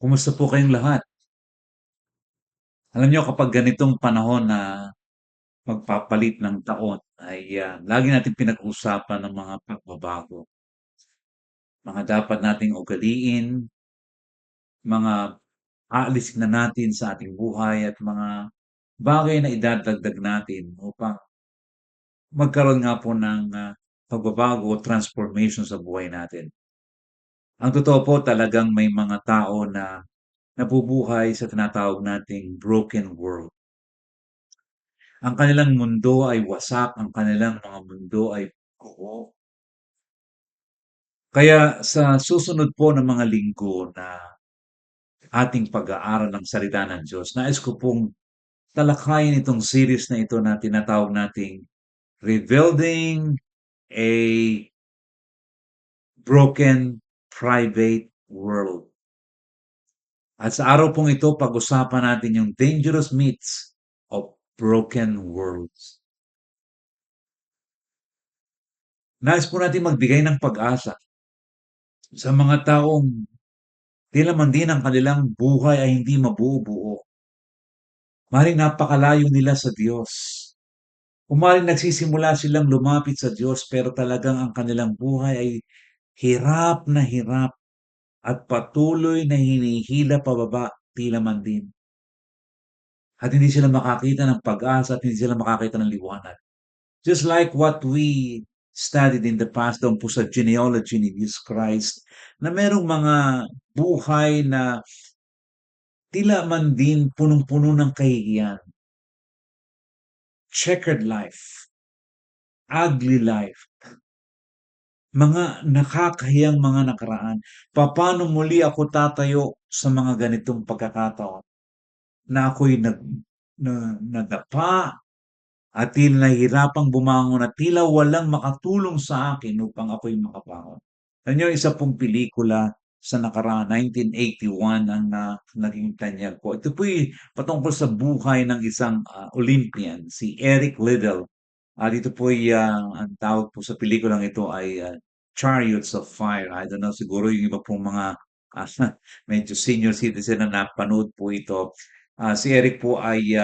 Kumusta po kayong lahat? Alam niyo kapag ganitong panahon na magpapalit ng taon ay, lagi nating pinag-uusapan ang mga pagbabago, mga dapat nating ugaliin, mga aalisin na natin sa ating buhay at mga bagay na idadagdag natin upang magkaroon nga po ng, pagbabago o transformation sa buhay natin. Ang totoo po talagang may mga tao na nabubuhay sa tinatawag nating broken world. Ang kanilang mundo ay wasak, ang kanilang mga mundo ay buo. Kaya sa susunod po na mga linggo na ating pag-aaral ng salita ng Diyos, nais ko pong talakayin itong series na ito na tinatawag nating Rebuilding a Broken Private World. At sa araw pong ito, pag-usapan natin yung dangerous myths of broken worlds. Nais po natin magbigay ng pag-asa sa mga taong tila man din ang kanilang buhay ay hindi mabuo-buo. Maring napakalayo nila sa Diyos. O maring nagsisimula silang lumapit sa Diyos pero talagang ang kanilang buhay ay hirap na hirap at patuloy na hinihila pababa tila man din. At hindi sila makakita ng pag-asa at hindi sila makakita ng liwanag. Just like what we studied in the past doon po sa genealogy ni Jesus Christ na merong mga buhay na tila man din punong-puno ng kahihiyan, checkered life, ugly life, mga nakakahiyang mga nakaraan. Papaano muli ako tatayo sa mga ganitong pagkakataon na ako'y nadapa at tila nahihirapang bumangon at tila walang makatulong sa akin upang ako'y makabangon. Alam niyo, isa pong pelikula sa nakaraan, 1981 ang naging tanyag po. Ito po'y patungkol sa buhay ng isang Olympian, si Eric Liddell. Dito po'y ang tawag po sa pelikulang ito ay Chariots of Fire. I don't know, siguro yung iba pong mga ah, medyo senior citizen na napanood po ito. Si Eric po ay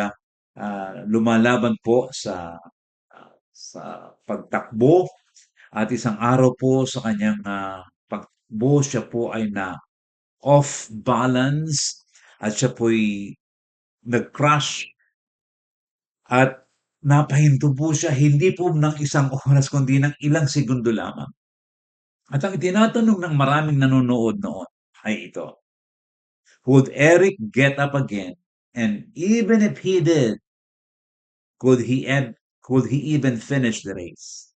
lumalaban po sa pagtakbo at isang araw po sa kanyang pagtakbo siya po ay na off balance at siya po'y nag-crash at napahinto po siya hindi po ng isang oras kundi ng ilang segundo lamang. At ang tinatanong ng maraming nanonood noon ay ito, would Eric get up again? And even if he did, could he end, could he even finish the race?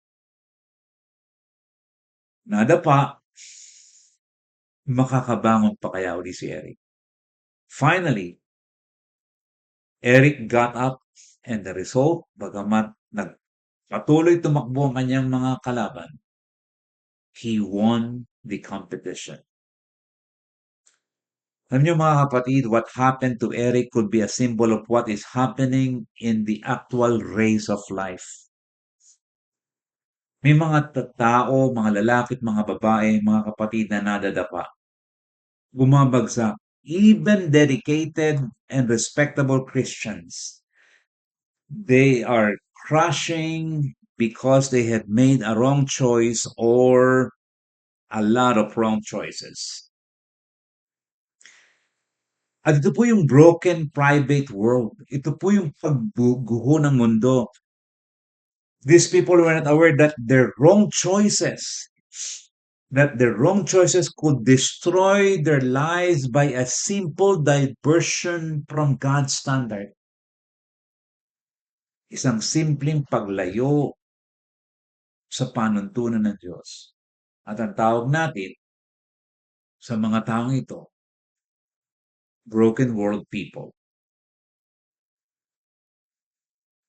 Nadapa, makakabangon pa kaya uli si Eric? Finally, Eric got up and the result, bagamat nagpatuloy tumakbo ang kanyang mga kalaban, he won the competition. Alam niyo mga kapatid, what happened to Eric could be a symbol of what is happening in the actual race of life. May mga tao, mga lalaki at mga babae, mga kapatid na nadadapa, bumabagsak, even dedicated and respectable Christians. They are crashing because they have made a wrong choice or a lot of wrong choices. At ito po yung broken private world. Ito po yung pagguho ng mundo. These people were not aware that their wrong choices could destroy their lives by a simple diversion from God's standard. Isang simpleng paglayo sa panuntunan ng Diyos. At ang tawag natin sa mga taong ito, broken world people.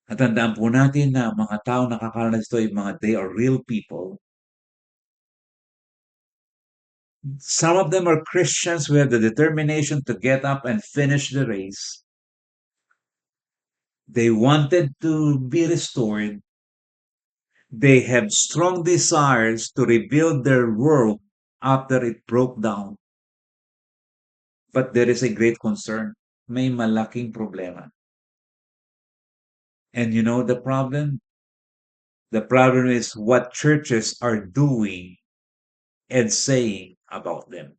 At tandaan po natin na mga tao nakakaranas ito ay mga they are real people. Some of them are Christians who have the determination to get up and finish the race. They wanted to be restored. They have strong desires to rebuild their world after it broke down. But there is a great concern. May malaking problema. And you know the problem? The problem is what churches are doing and saying about them.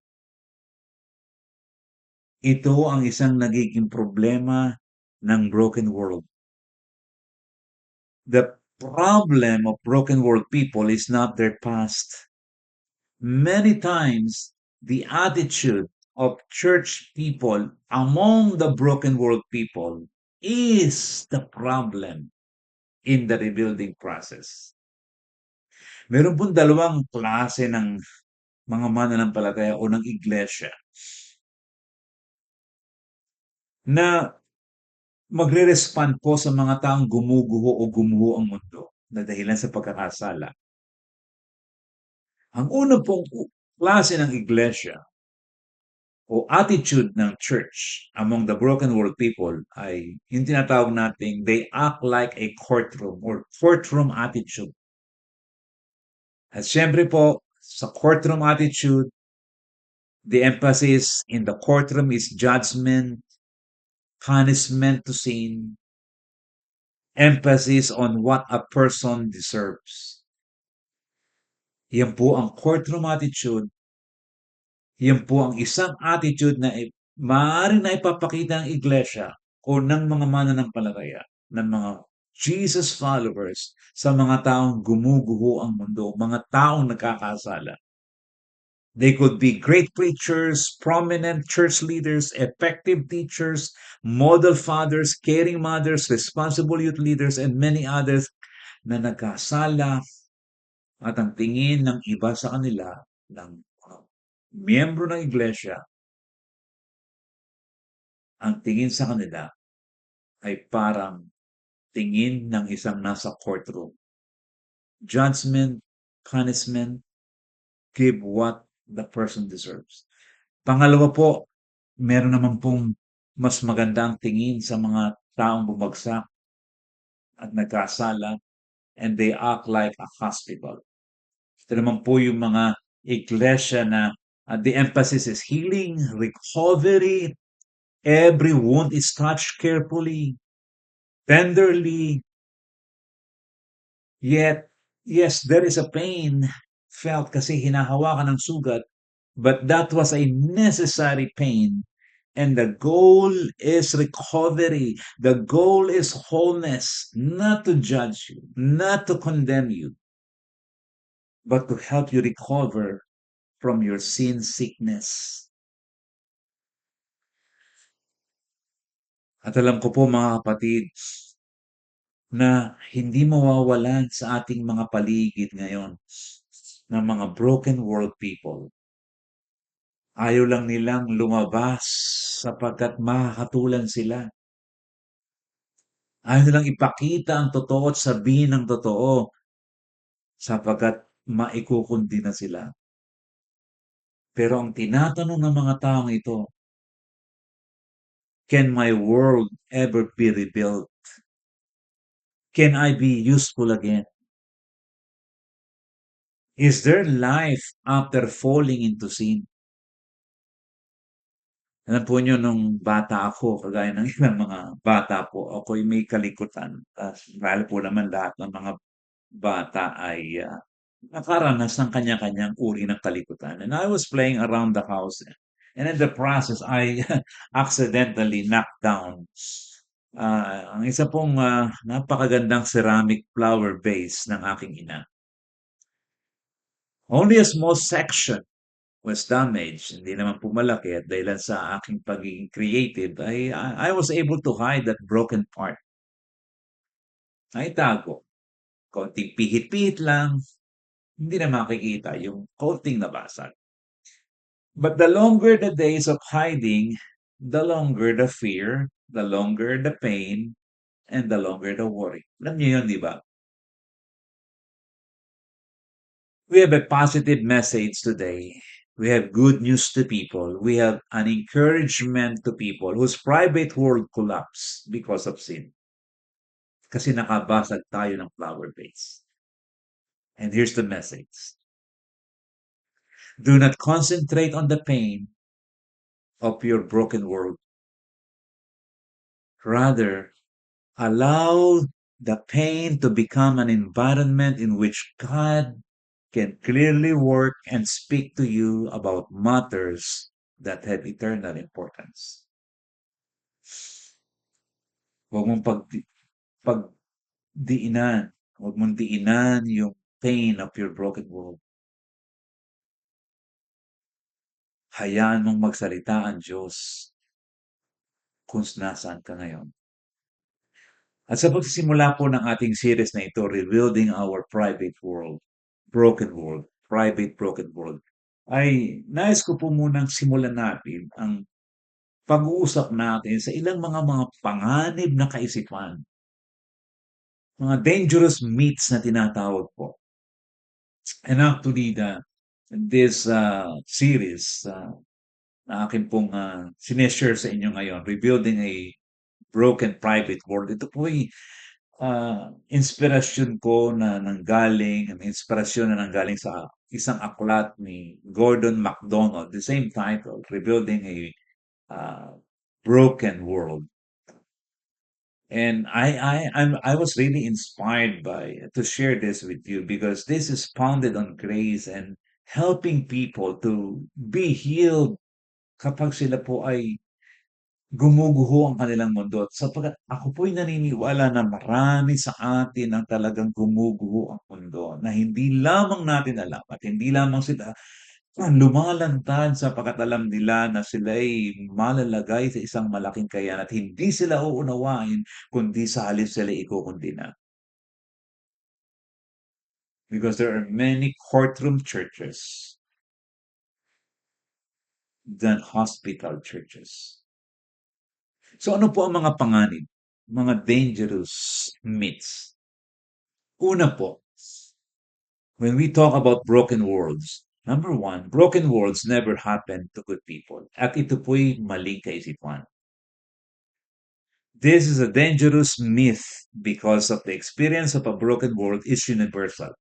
Ito ang isang nagiging problema ng broken world. The problem of broken world people is not their past. Many times, the attitude of church people among the broken world people is the problem in the rebuilding process. Meron pong dalawang klase ng mga mananampalataya o ng iglesia na magre-respond po sa mga taong gumuguho o gumuho ang mundo na dahilan sa pagkakasala. Ang una pong klase ng iglesia o attitude ng church among the broken world people ay yung tinatawag nating they act like a courtroom or courtroom attitude. At syempre po, sa courtroom attitude, the emphasis in the courtroom is judgment, punishment to sin, emphasis on what a person deserves. Yan po ang courtroom attitude. Yan po ang isang attitude na maaaring na ipapakita ng iglesia o ng mga mananampalataya, ng mga Jesus followers sa mga taong gumuguho ang mundo, mga taong nagkakasala. They could be great preachers, prominent church leaders, effective teachers, model fathers, caring mothers, responsible youth leaders, and many others na nagkasala at ang tingin ng iba sa kanila, ng miyembro ng iglesia, ang tingin sa kanila ay parang tingin ng isang nasa courtroom. Judgment, punishment, give what the person deserves. Pangalawa po, meron naman pong mas magandang tingin sa mga taong bumagsak at nagkasala and they act like a hospital. Ito naman po yung mga iglesia na the emphasis is healing, recovery, every wound is touched carefully, tenderly, yet, yes, there is a pain felt kasi hinahawakan ng sugat, but that was a necessary pain. And the goal is recovery. The goal is wholeness, not to judge you, not to condemn you, but to help you recover from your sin sickness. At alam ko po mga kapatid, na hindi mawawalan sa ating mga paligid ngayon ng mga broken world people. Ayaw lang nilang lumabas sapagkat makakatulan sila. Ayaw nilang ipakita ang totoo at sabihin ng totoo sapagkat maikukundi na sila. Pero ang tinatanong ng mga taong ito, can my world ever be rebuilt? Can I be useful again? Is there life after falling into sin? Alam po niyo nung bata ako, kagaya ng ilang mga bata po, ako'y may kalikutan. Lalo po naman lahat ng mga bata ay nakaranas ng kanya-kanyang uri ng kalikutan. And I was playing around the house. And in the process, I accidentally knocked down ang isa pong napakagandang ceramic flower vase ng aking ina. Only a small section was damaged. Hindi naman po malaki at dahilan sa aking pagiging creative I was able to hide that broken part. Naitago. Konting pihit-pihit lang, hindi na makikita yung konting nabasag. But the longer the days of hiding, the longer the fear, the longer the pain, and the longer the worry. Alam niyo yun, di ba? We have a positive message today. We have good news to people. We have an encouragement to people whose private world collapsed because of sin. Kasi nakabasag tayo ng flower vase. And here's the message. Do not concentrate on the pain. of your broken world. Rather, allow the pain to become an environment in which God can clearly work and speak to you about matters that have eternal importance. Huwag mong pagdiinan, huwag mong diinan yung pain of your broken world. Hayaan mong magsalita ang Diyos kung nasaan ka ngayon. At sa pagsisimula po ng ating series na ito, Rebuilding Our Private World, Broken World, Private Broken World, ay nais ko po munang simulan natin ang pag-uusap natin sa ilang mga panganib na kaisipan, mga dangerous myths na tinatawag po. And actually, this series na akin pong sineshare sa inyo ngayon, Rebuilding a Broken Private World, ito po ay inspirasyon ko na nanggaling, inspirasyon na nanggaling sa isang aklat ni Gordon MacDonald, the same title, Rebuilding a uh, Broken World. And I was really inspired by to share this with you because this is founded on grace and helping people to be healed kapag sila po ay gumuguho ang kanilang mundo. Sapagkat ako po'y naniniwala na marami sa atin ang talagang gumuguho ang mundo na hindi lamang natin alam at hindi lamang sila lumalantad sapagkat alam nila na sila'y malalagay sa isang malaking kayan at hindi sila uunawain kundi sa halip sila ikukundina. Because there are many courtroom churches than hospital churches. So ano po ang mga panganib? Mga dangerous myths. Una po, when we talk about broken worlds, number one, broken worlds never happen to good people. At ito po'y maling kaisipan. This is a dangerous myth because of the experience of a broken world is universal.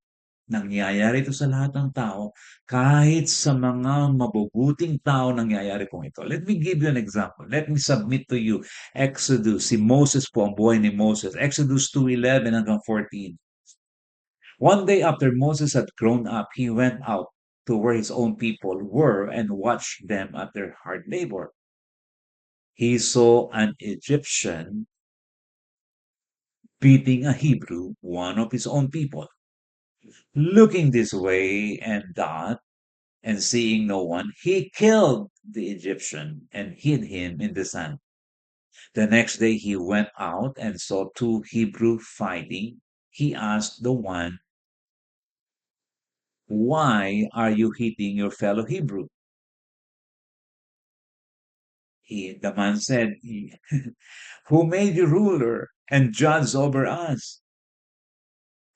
Nangyayari ito sa lahat ng tao, kahit sa mga mabubuting tao nangyayari kung ito. Let me give you an example. Let me submit to you Exodus, si Moses po, ang buhay ni Moses. Exodus 2:11 hanggang 14. One day after Moses had grown up, he went out to where his own people were and watched them at their hard labor. He saw an Egyptian beating a Hebrew, one of his own people. Looking this way and that, and seeing no one, he killed the Egyptian and hid him in the sand. The next day he went out and saw two Hebrew fighting. He asked the one, "Why are you hitting your fellow Hebrew?" The man said, "Who made you ruler and judge over us?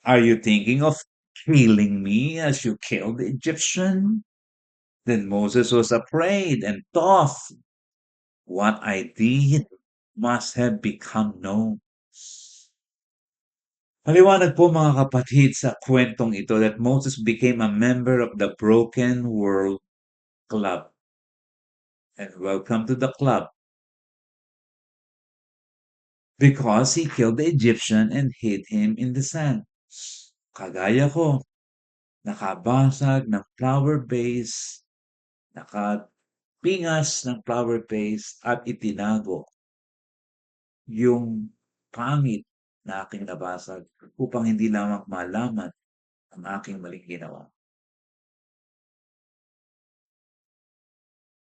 Are you thinking of killing me as you killed the Egyptian?" Then Moses was afraid and thought, "What I did must have become known." Maliwanag po mga kapatid sa kwentong ito that Moses became a member of the Broken World Club. And welcome to the club. Because he killed the Egyptian and hid him in the sand. Kagaya ko, nakabasag ng flower vase, nakapingas ng flower vase at itinago yung pangit na aking nabasag upang hindi lamang malaman ang aking maling ginawa.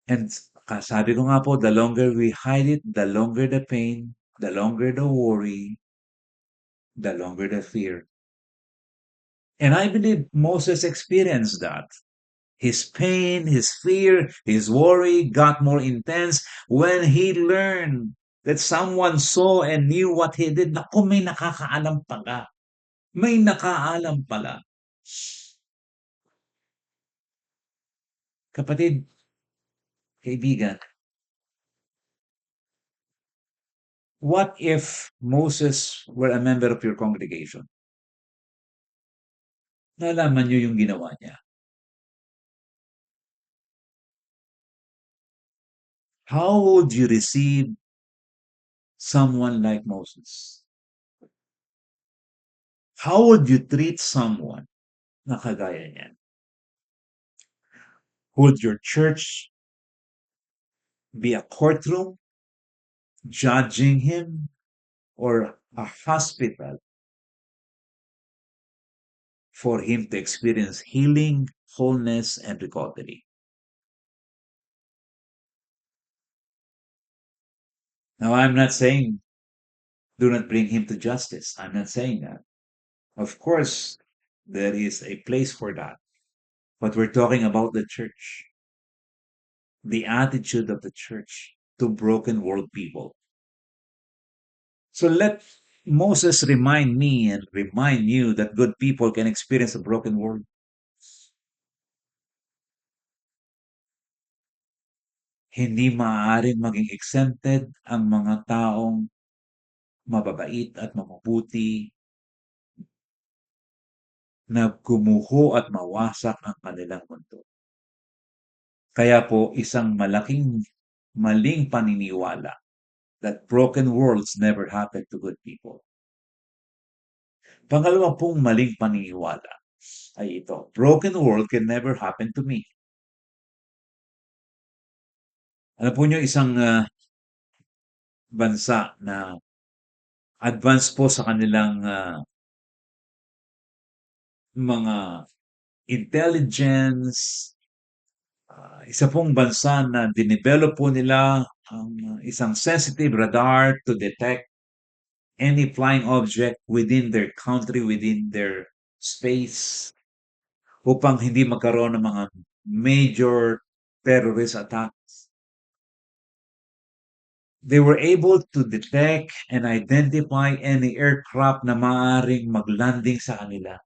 And sabi ko nga po, the longer we hide it, the longer the pain, the longer the worry, the longer the fear. And I believe Moses experienced that. His pain, his fear, his worry got more intense when he learned that someone saw and knew what he did. Naku, may nakakaalam pala. May nakaalam pala. Kapatid, kaibigan, what if Moses were a member of your congregation? Nalaman niyo yung ginawa niya. How would you receive someone like Moses? How would you treat someone na kagaya niyan? Would your church be a courtroom judging him or a hospital for him to experience healing, wholeness, and recovery? Now, I'm not saying do not bring him to justice. I'm not saying that. Of course, there is a place for that. But we're talking about the church, the attitude of the church to broken world people. So let Moses remind me and remind you that good people can experience a broken world. Hindi maaaring maging exempted ang mga taong mababait at mabubuti na gumuho at mawasak ang kanilang mundo. Kaya po isang malaking maling paniniwala that broken worlds never happen to good people. Pangalawa pong maling paniniwala ay ito, broken world can never happen to me. Alam po niyo isang bansa na advance po sa kanilang mga intelligence, isa pong bansa na dinevelop po nila ang isang sensitive radar to detect any flying object within their country, within their space, upang hindi magkaroon ng mga major terrorist attacks. They were able to detect and identify any aircraft na maaaring maglanding sa kanila.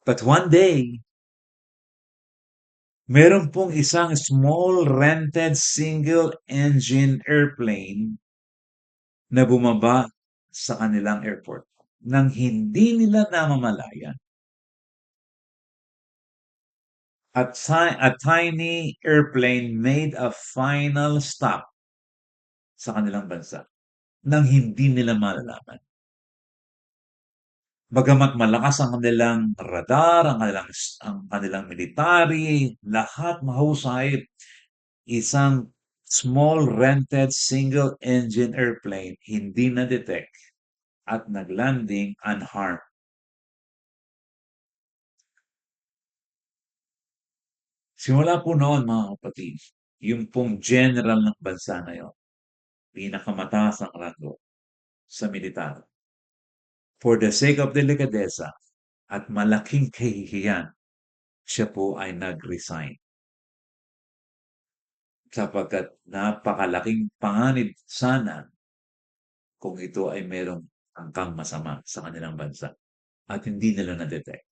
But one day, meron pong isang small rented single engine airplane na bumaba sa kanilang airport nang hindi nila namamalayan. A tiny airplane made a final stop sa kanilang bansa nang hindi nila malalaman. Bagamat malakas ang kanilang radar, ang kanilang military, lahat mahusay, isang small rented single engine airplane hindi na-detect at naglanding unharmed. Simula po noon mga kapatid, yung pong general ng bansa na yun, pinakamataas ang rango sa militar. For the sake of delikadesa at malaking kahihiyan, siya po ay nag-resign. Sapagkat napakalaking panganib sana kung ito ay merong angkang masama sa kanilang bansa at hindi nila na-detect.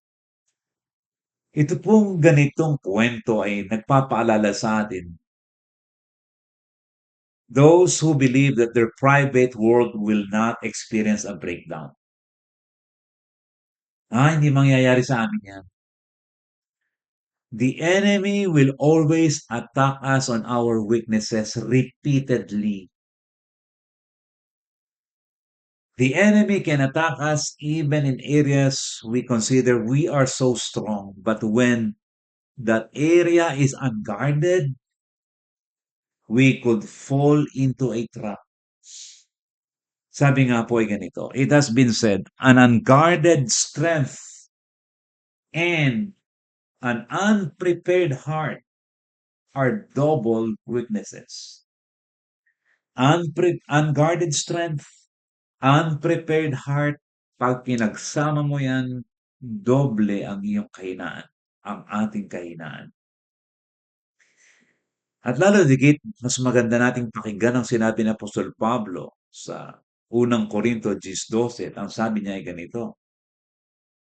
Ito pong ganitong kwento ay nagpapaalala sa atin, those who believe that their private world will not experience a breakdown. Hindi mangyayari sa amin yan. The enemy will always attack us on our weaknesses repeatedly. The enemy can attack us even in areas we consider we are so strong. But when that area is unguarded, we could fall into a trap. Sabi nga po ay ganito, it has been said, an unguarded strength and an unprepared heart are double weaknesses. Unguarded strength, unprepared heart, pag pinagsama mo yan, doble ang iyong kahinaan, ang ating kahinaan. At lalo digit, mas maganda nating pakinggan ang sinabi ni Apostol Pablo sa unang Korinto 10:12. Ang sabi niya ay ganito,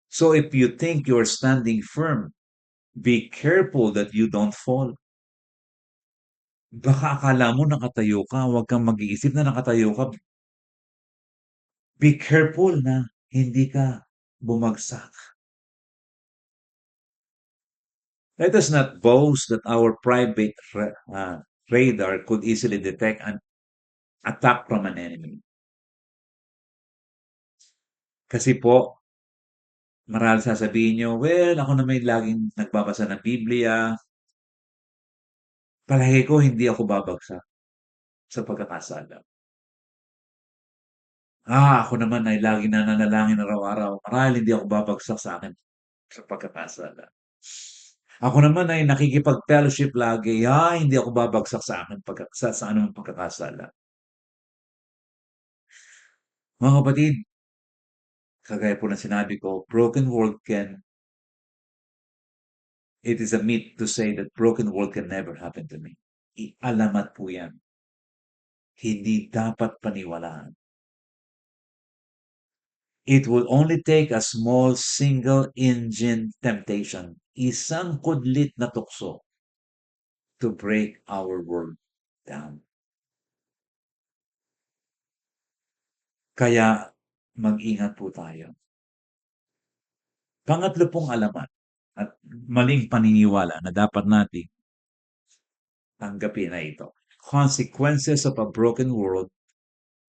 so if you think you're standing firm, be careful that you don't fall. Baka akala mo nakatayo ka, huwag kang mag-iisip na nakatayo ka. Be careful na hindi ka bumagsak. Let us not boast that our private radar could easily detect an attack from an enemy. Kasi po, marahil sasabihin niyo, "Well, ako naman laging nagbabasa ng Biblia, palagi ko hindi ako babagsak sa pagkakasala." Ako naman ay laging nananalangin araw-araw, marahil hindi ako babagsak sa akin sa pagkakasala. Ako naman ay nakikipag-fellowship lagi, hindi ako babagsak sa akin sa anumang pagkakasala. Mga kapatid, kagaya po ng sinabi ko, it is a myth to say that broken world can never happen to me. Alamat po yan. Hindi dapat paniwalaan. It will only take a small single-engine temptation, isang kudlit na tukso, to break our world down. Kaya mag-ingat po tayo. Pangatlo pong alamat at maling paniniwala na dapat nating tanggapin na ito. Consequences of a broken world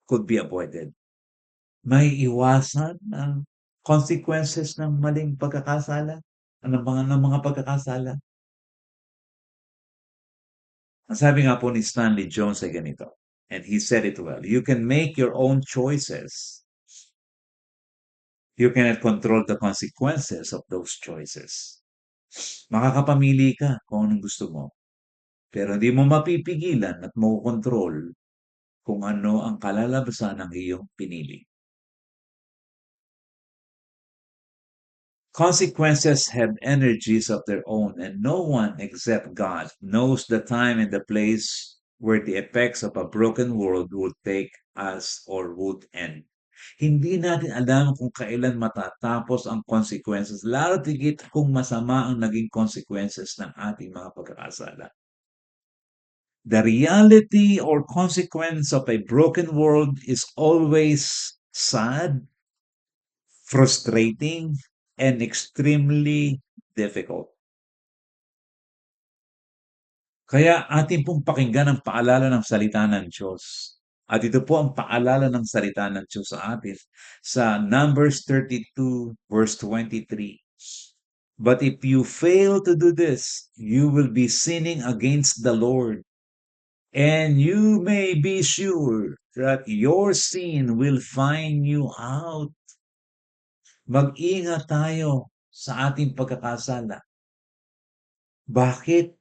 could be avoided. May iwasan ang consequences ng maling pagkakasala, ng mga pagkakasala. Ang sabi nga po ni Stanley Jones ay ganito, and he said it well, you can make your own choices. You cannot control the consequences of those choices. Makakapamili ka kung anong gusto mo, pero hindi mo mapipigilan at makokontrol kung ano ang kalalabasan ng iyong pinili. Consequences have energies of their own, and no one except God knows the time and the place where the effects of a broken world would take us or would end. Hindi natin alam kung kailan matatapos ang consequences, lalo tigit kung masama ang naging consequences ng ating mga pagkakasala. The reality or consequence of a broken world is always sad, frustrating, and extremely difficult. Kaya atin pong pakinggan ang paalala ng salita ng Diyos. At ito po ang paalala ng salita ng Diyos sa atin sa Numbers 32 verse 23. But if you fail to do this, you will be sinning against the Lord. And you may be sure that your sin will find you out. Mag-ingat tayo sa ating pagkakasala. Bakit?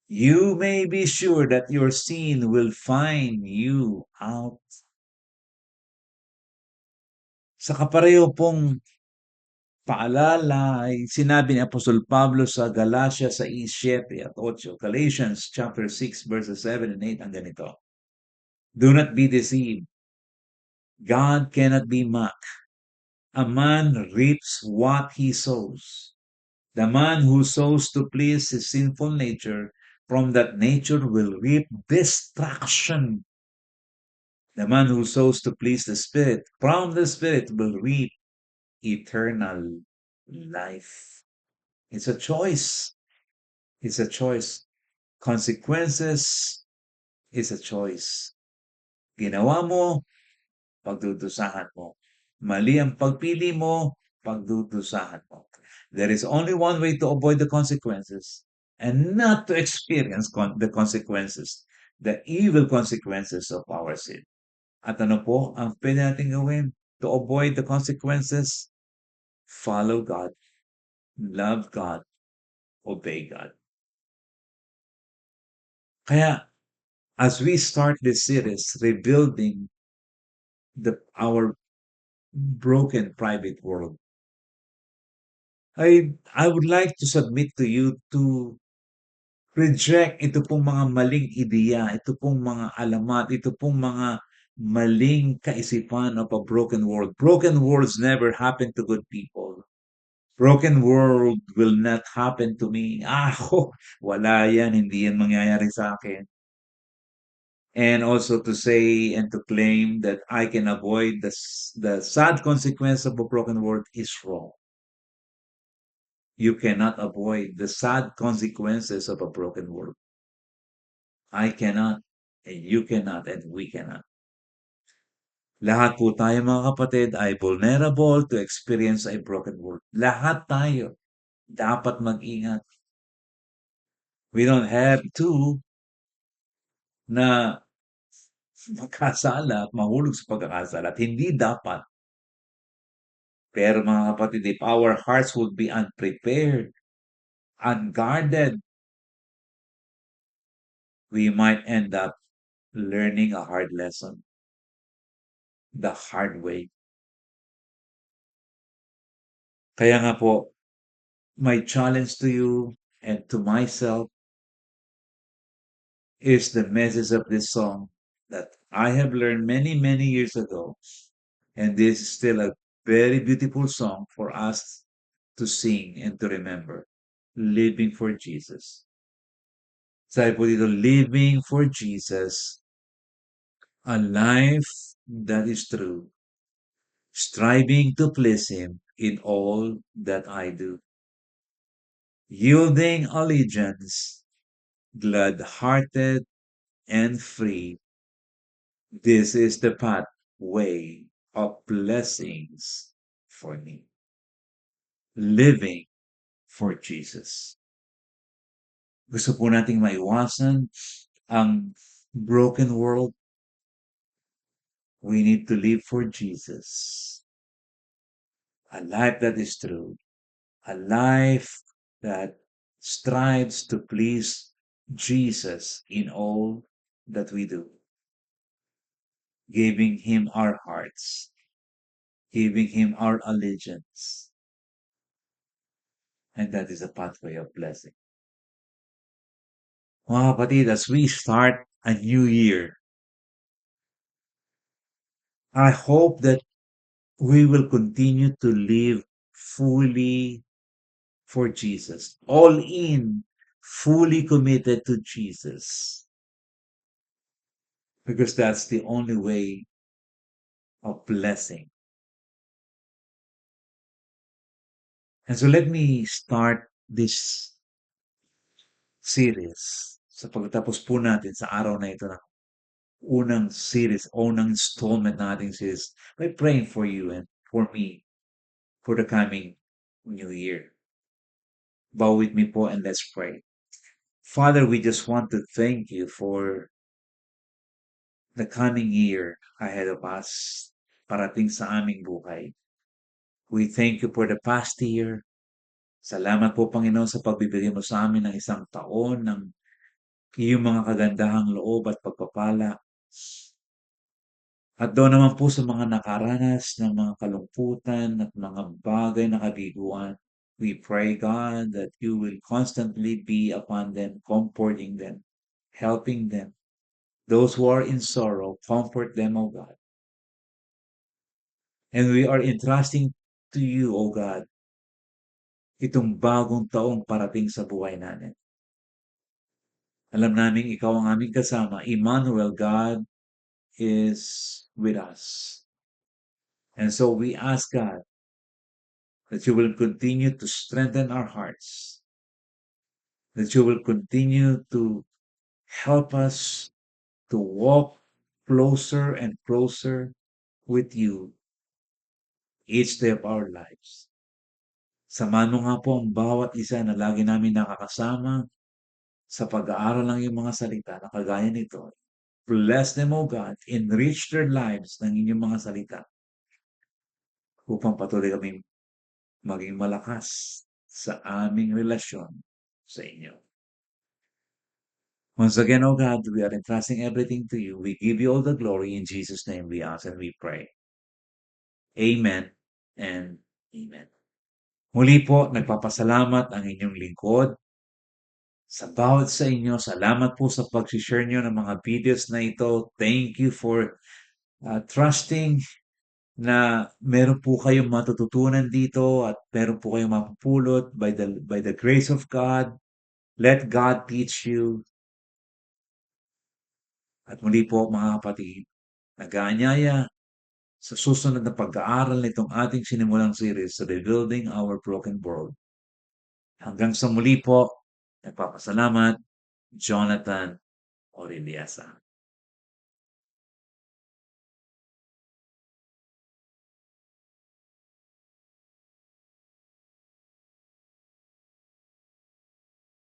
You may be sure that your sin will find you out. Sa kapareho pong paalala ay sinabi ni Apostol Pablo sa Galatia 6:7 at 8, Galatians chapter 6 verses 7 and 8 ang ganito. Do not be deceived. God cannot be mocked. A man reaps what he sows. The man who sows to please his sinful nature, from that nature will reap destruction. The man who sows to please the Spirit, from the Spirit will reap eternal life. It's a choice. It's a choice. Consequences is a choice. Ginawa mo, pagdudusahan mo. Mali ang pagpili mo, pagdudusahan mo. There is only one way to avoid the consequences and not to experience the consequences, the evil consequences of our sin. At ano po ang pwede natin gawin to avoid the consequences? Follow God, love God, obey God. Kaya, as we start this series, rebuilding our broken private world, I would like to submit to you to reject ito pong mga maling ideya, ito pong mga alamat, ito pong mga maling kaisipan of a broken world. Broken worlds never happen to good people. Broken world will not happen to me. Wala yan, hindi yan mangyayari sa akin. And also to say and to claim that I can avoid the sad consequence of a broken world is wrong. You cannot avoid the sad consequences of a broken world. I cannot, and you cannot, and we cannot. Lahat po tayo mga kapatid ay vulnerable to experience a broken world. Lahat tayo dapat mag-ingat. We don't have to na magkasala at mahulog sa pagkakasala at hindi dapat. Pero mga kapatid, if our hearts would be unprepared, unguarded, we might end up learning a hard lesson the hard way. Kaya nga po, my challenge to you and to myself is the message of this song that I have learned many, many years ago. And this is still a very beautiful song for us to sing and to remember. Living for Jesus. Sabi po dito, living for Jesus, a life that is true, striving to please Him in all that I do, yielding allegiance, glad-hearted and free. This is the pathway of blessings for me. Living for Jesus. Gusto po nating maiwasan ang broken world. We need to live for Jesus. A life that is true. A life that strives to please Jesus in all that we do. Giving Him our hearts. Giving Him our allegiance. And that is a pathway of blessing. Mga kapatid, as we start a new year, I hope that we will continue to live fully for Jesus, all in, fully committed to Jesus, because that's the only way of blessing. And so let me start this series sa pagtatapos po natin sa araw na ito ng unang series, unang installment na ating series by praying for you and for me for the coming new year. Bow with me po and let's pray. Father, we just want to thank you for the coming year ahead of us, parating sa aming buhay. We thank you for the past year. Salamat po, Panginoon, sa pagbibigay mo sa amin ng isang taon ng iyong mga kagandahang loob at pagpapala. At doon naman po sa mga nakaranas ng mga kalungkutan at mga bagay na kabiguan, we pray, God, that you will constantly be upon them, comforting them, helping them. Those who are in sorrow, comfort them, O God. And we are entrusting to you, O God, itong bagong taong parating sa buhay namin. Alam namin ikaw ang aming kasama. Emmanuel, God is with us. And so we ask, God, that you will continue to strengthen our hearts, that you will continue to help us to walk closer and closer with you each day of our lives. Samahan mo nga po ang bawat isa na lagi namin nakakasama sa pag-aaral ng iyong mga salita na kagaya nito. Bless them, O God. Enrich their lives ng inyong mga salita upang patuloy kaming maging malakas sa aming relasyon sa inyo. Once again, O God, we are entrusting everything to you. We give you all the glory. In Jesus' name we ask and we pray. Amen and amen. Muli po, nagpapasalamat ang inyong lingkod. Sa bawat sa inyo, salamat po sa pag-share nyo ng mga videos na ito. Thank you for trusting na meron po kayong matututunan dito at meron po kayong mapupulot by the grace of God. Let God teach you. At muli po mga kapatid, nag-aanyaya sa susunod na pag-aaral nitong ating sinimulang series, Rebuilding Our Broken World. Hanggang sa muli po, nagpapasalamat, Jonathan Orin Diaz,